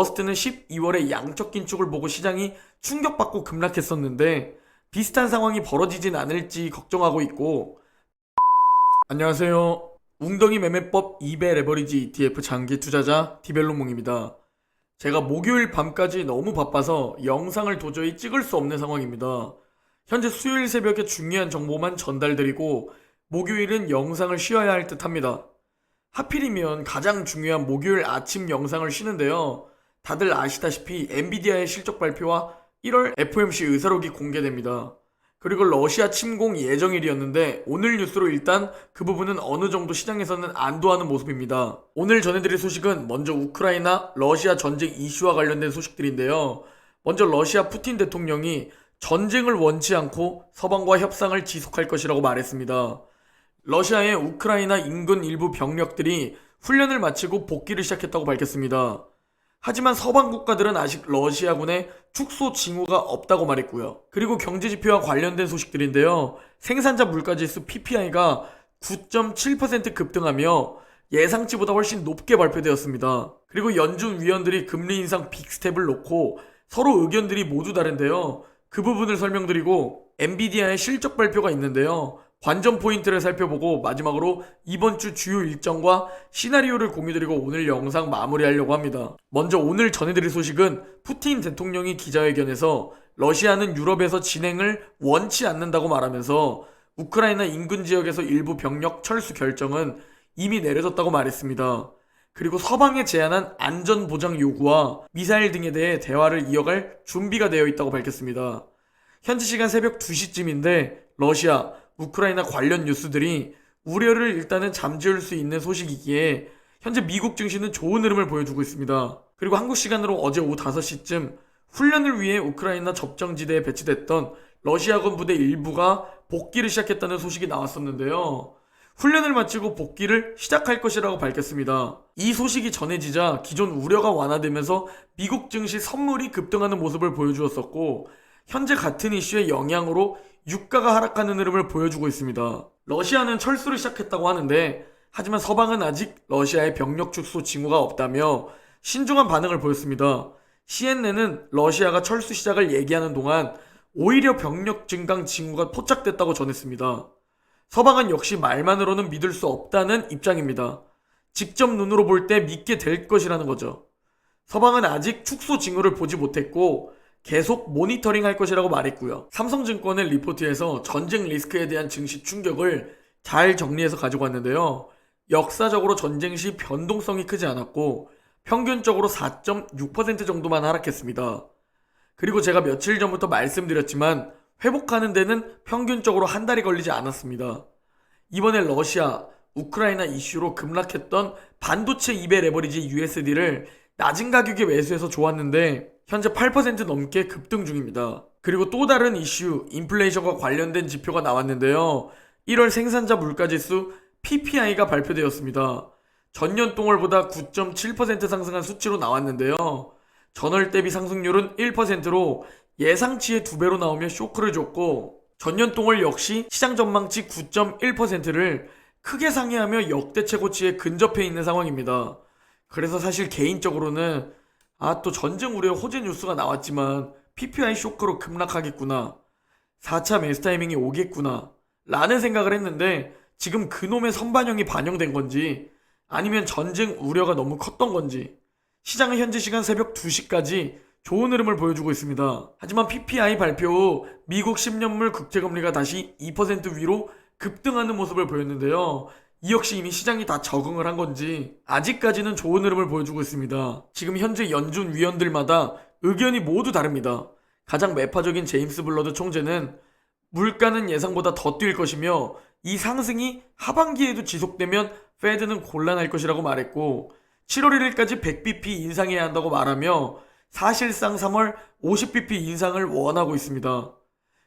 버스트는 12월에 양적 긴축을 보고 시장이 충격받고 급락했었는데 비슷한 상황이 벌어지진 않을지 걱정하고 있고. 안녕하세요. 웅덩이 매매법 2배 레버리지 ETF 장기 투자자 디벨로몽입니다. 제가 목요일 밤까지 너무 바빠서 영상을 도저히 찍을 수 없는 상황입니다. 현재 수요일 새벽에 중요한 정보만 전달드리고 목요일은 영상을 쉬어야 할 듯 합니다. 하필이면 가장 중요한 목요일 아침 영상을 쉬는데요. 다들 아시다시피 엔비디아의 실적 발표와 1월 FOMC 의사록이 공개됩니다. 그리고 러시아 침공 예정일이었는데 오늘 뉴스로 일단 그 부분은 어느 정도 시장에서는 안도하는 모습입니다. 오늘 전해드릴 소식은 먼저 우크라이나 러시아 전쟁 이슈와 관련된 소식들인데요. 먼저 러시아 푸틴 대통령이 전쟁을 원치 않고 서방과 협상을 지속할 것이라고 말했습니다. 러시아의 우크라이나 인근 일부 병력들이 훈련을 마치고 복귀를 시작했다고 밝혔습니다. 하지만 서방 국가들은 아직 러시아군의 축소 징후가 없다고 말했고요. 그리고 경제지표와 관련된 소식들인데요. 생산자 물가지수 PPI가 9.7% 급등하며 예상치보다 훨씬 높게 발표되었습니다. 그리고 연준 위원들이 금리 인상 빅스텝을 놓고 서로 의견들이 모두 다른데요. 그 부분을 설명드리고 엔비디아의 실적 발표가 있는데요. 관전 포인트를 살펴보고 마지막으로 이번 주 주요 일정과 시나리오를 공유드리고 오늘 영상 마무리하려고 합니다. 먼저 오늘 전해드릴 소식은 푸틴 대통령이 기자회견에서 러시아는 유럽에서 진행을 원치 않는다고 말하면서 우크라이나 인근 지역에서 일부 병력 철수 결정은 이미 내려졌다고 말했습니다. 그리고 서방에 제안한 안전보장 요구와 미사일 등에 대해 대화를 이어갈 준비가 되어 있다고 밝혔습니다. 현지 시간 새벽 2시쯤인데 러시아, 우크라이나 관련 뉴스들이 우려를 일단은 잠재울 수 있는 소식이기에 현재 미국 증시는 좋은 흐름을 보여주고 있습니다. 그리고 한국 시간으로 어제 오후 5시쯤 훈련을 위해 우크라이나 접정지대에 배치됐던 러시아군 부대 일부가 복귀를 시작했다는 소식이 나왔었는데요. 훈련을 마치고 복귀를 시작할 것이라고 밝혔습니다. 이 소식이 전해지자 기존 우려가 완화되면서 미국 증시 선물이 급등하는 모습을 보여주었었고 현재 같은 이슈의 영향으로 유가가 하락하는 흐름을 보여주고 있습니다. 러시아는 철수를 시작했다고 하는데 하지만 서방은 아직 러시아의 병력 축소 징후가 없다며 신중한 반응을 보였습니다. CNN은 러시아가 철수 시작을 얘기하는 동안 오히려 병력 증강 징후가 포착됐다고 전했습니다. 서방은 역시 말만으로는 믿을 수 없다는 입장입니다. 직접 눈으로 볼 때 믿게 될 것이라는 거죠. 서방은 아직 축소 징후를 보지 못했고 계속 모니터링 할 것이라고 말했고요. 삼성증권의 리포트에서 전쟁 리스크에 대한 증시 충격을 잘 정리해서 가지고 왔는데요. 역사적으로 전쟁 시 변동성이 크지 않았고 평균적으로 4.6% 정도만 하락했습니다. 그리고 제가 며칠 전부터 말씀드렸지만 회복하는 데는 평균적으로 한 달이 걸리지 않았습니다. 이번에 러시아, 우크라이나 이슈로 급락했던 반도체 2배 레버리지 USD를 낮은 가격에 매수해서 좋았는데 현재 8% 넘게 급등 중입니다. 그리고 또 다른 이슈, 인플레이션과 관련된 지표가 나왔는데요. 1월 생산자 물가지수 PPI가 발표되었습니다. 전년 동월보다 9.7% 상승한 수치로 나왔는데요. 전월 대비 상승률은 1%로 예상치의 2배로 나오며 쇼크를 줬고 전년 동월 역시 시장 전망치 9.1%를 크게 상회하며 역대 최고치에 근접해 있는 상황입니다. 그래서 사실 개인적으로는 또 전쟁 우려 호재 뉴스가 나왔지만 PPI 쇼크로 급락하겠구나, 4차 매수 타이밍이 오겠구나 라는 생각을 했는데 지금 그놈의 선반영이 반영된 건지 아니면 전쟁 우려가 너무 컸던 건지 시장은 현재 시간 새벽 2시까지 좋은 흐름을 보여주고 있습니다. 하지만 PPI 발표 후 미국 10년물 국채금리가 다시 2% 위로 급등하는 모습을 보였는데요. 이 역시 이미 시장이 다 적응을 한 건지 아직까지는 좋은 흐름을 보여주고 있습니다. 지금 현재 연준 위원들마다 의견이 모두 다릅니다. 가장 매파적인 제임스 블러드 총재는 물가는 예상보다 더 뛸 것이며 이 상승이 하반기에도 지속되면 페드는 곤란할 것이라고 말했고 7월 1일까지 100bp 인상해야 한다고 말하며 사실상 3월 50bp 인상을 원하고 있습니다.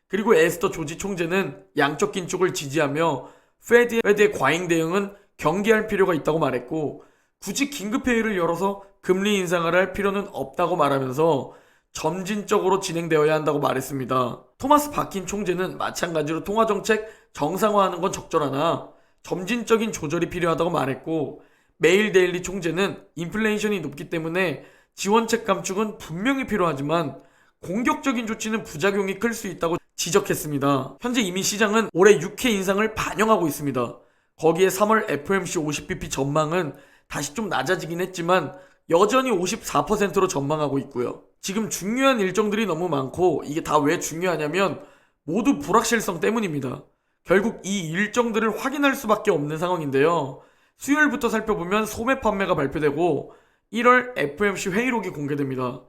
그리고 에스더 조지 총재는 양적 긴축을 지지하며 페드의 과잉 대응은 경계할 필요가 있다고 말했고 굳이 긴급회의를 열어서 금리 인상을 할 필요는 없다고 말하면서 점진적으로 진행되어야 한다고 말했습니다. 토마스 바킨 총재는 마찬가지로 통화정책 정상화하는 건 적절하나 점진적인 조절이 필요하다고 말했고 메일 데일리 총재는 인플레이션이 높기 때문에 지원책 감축은 분명히 필요하지만 공격적인 조치는 부작용이 클 수 있다고 지적했습니다. 현재 이미 시장은 올해 6회 인상을 반영하고 있습니다. 거기에 3월 FOMC 50bp 전망은 다시 좀 낮아지긴 했지만 여전히 54%로 전망하고 있고요. 지금 중요한 일정들이 너무 많고 이게 다 왜 중요하냐면 모두 불확실성 때문입니다. 결국 이 일정들을 확인할 수밖에 없는 상황인데요. 수요일부터 살펴보면 소매 판매가 발표되고 1월 FOMC 회의록이 공개됩니다.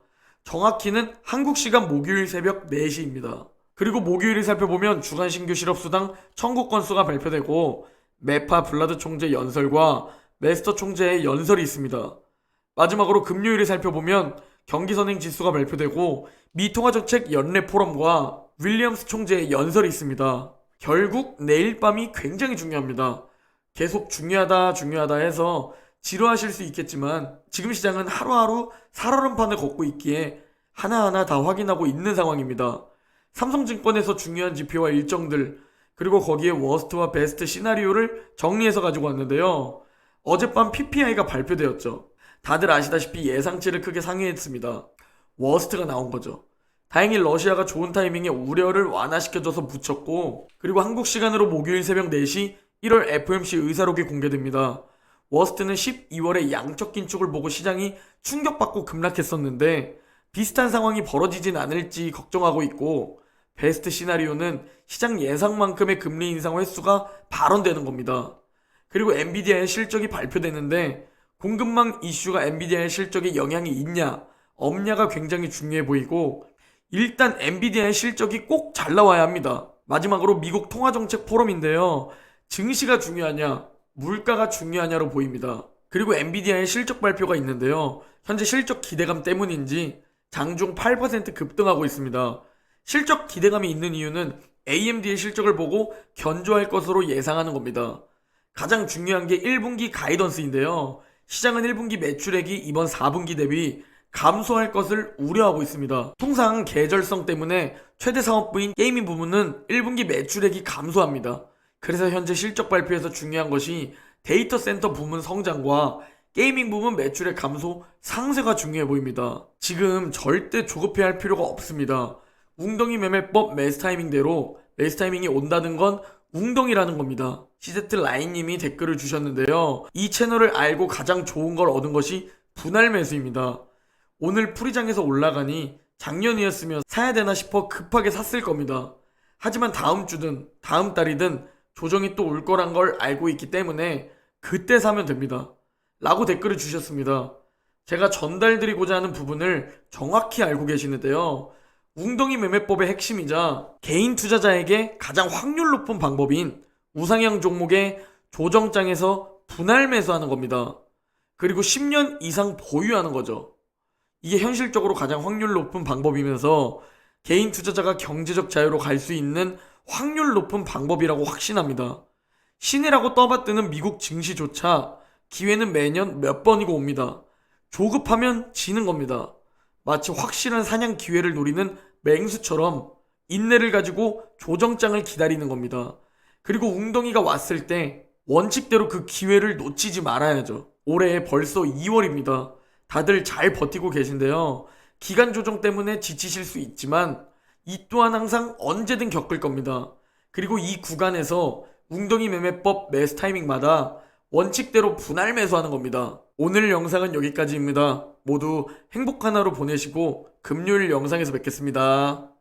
정확히는 한국 시간 목요일 새벽 4시입니다. 그리고 목요일을 살펴보면 주간 신규 실업수당 청구 건수가 발표되고 메파 블라드 총재 연설과 메스터 총재의 연설이 있습니다. 마지막으로 금요일을 살펴보면 경기선행 지수가 발표되고 미 통화정책 연례 포럼과 윌리엄스 총재의 연설이 있습니다. 결국 내일 밤이 굉장히 중요합니다. 계속 중요하다 해서 지루하실 수 있겠지만 지금 시장은 하루하루 살얼음판을 걷고 있기에 하나하나 다 확인하고 있는 상황입니다. 삼성증권에서 중요한 지표와 일정들 그리고 거기에 워스트와 베스트 시나리오를 정리해서 가지고 왔는데요. 어젯밤 PPI가 발표되었죠. 다들 아시다시피 예상치를 크게 상회했습니다. 워스트가 나온 거죠. 다행히 러시아가 좋은 타이밍에 우려를 완화시켜줘서 묻혔고 그리고 한국 시간으로 목요일 새벽 4시 1월 FOMC 의사록이 공개됩니다. 워스트는 12월에 양적 긴축을 보고 시장이 충격받고 급락했었는데 비슷한 상황이 벌어지진 않을지 걱정하고 있고 베스트 시나리오는 시장 예상만큼의 금리 인상 횟수가 발언되는 겁니다. 그리고 엔비디아의 실적이 발표되는데 공급망 이슈가 엔비디아의 실적에 영향이 있냐 없냐가 굉장히 중요해 보이고 일단 엔비디아의 실적이 꼭 잘 나와야 합니다. 마지막으로 미국 통화정책 포럼인데요. 증시가 중요하냐 물가가 중요하냐로 보입니다. 그리고 엔비디아의 실적 발표가 있는데요. 현재 실적 기대감 때문인지 장중 8% 급등하고 있습니다. 실적 기대감이 있는 이유는 AMD의 실적을 보고 견조할 것으로 예상하는 겁니다. 가장 중요한 게 1분기 가이던스인데요. 시장은 1분기 매출액이 이번 4분기 대비 감소할 것을 우려하고 있습니다. 통상 계절성 때문에 최대 사업부인 게이밍 부문은 1분기 매출액이 감소합니다. 그래서 현재 실적 발표에서 중요한 것이 데이터 센터 부문 성장과 게이밍 부문 매출액 감소 상쇄가 중요해 보입니다. 지금 절대 조급해야 할 필요가 없습니다. 웅덩이 매매법 매스타이밍대로 매스타이밍이 온다는 건 웅덩이라는 겁니다. CZ 라인님이 댓글을 주셨는데요. 이 채널을 알고 가장 좋은 걸 얻은 것이 분할 매수입니다. 오늘 풀이장에서 올라가니 작년이었으면 사야 되나 싶어 급하게 샀을 겁니다. 하지만 다음 주든 다음 달이든 조정이 또 올 거란 걸 알고 있기 때문에 그때 사면 됩니다. 라고 댓글을 주셨습니다. 제가 전달드리고자 하는 부분을 정확히 알고 계시는데요. 웅덩이 매매법의 핵심이자 개인 투자자에게 가장 확률 높은 방법인 우상향 종목의 조정장에서 분할 매수하는 겁니다. 그리고 10년 이상 보유하는 거죠. 이게 현실적으로 가장 확률 높은 방법이면서 개인 투자자가 경제적 자유로 갈 수 있는 확률 높은 방법이라고 확신합니다. 신이라고 떠받드는 미국 증시조차 기회는 매년 몇 번이고 옵니다. 조급하면 지는 겁니다. 마치 확실한 사냥 기회를 노리는 맹수처럼 인내를 가지고 조정장을 기다리는 겁니다. 그리고 웅덩이가 왔을 때 원칙대로 그 기회를 놓치지 말아야죠. 올해 벌써 2월입니다. 다들 잘 버티고 계신데요. 기간 조정 때문에 지치실 수 있지만 이 또한 항상 언제든 겪을 겁니다. 그리고 이 구간에서 웅덩이 매매법 매수 타이밍마다 원칙대로 분할 매수하는 겁니다. 오늘 영상은 여기까지입니다. 모두 행복한 하루 보내시고 금요일 영상에서 뵙겠습니다.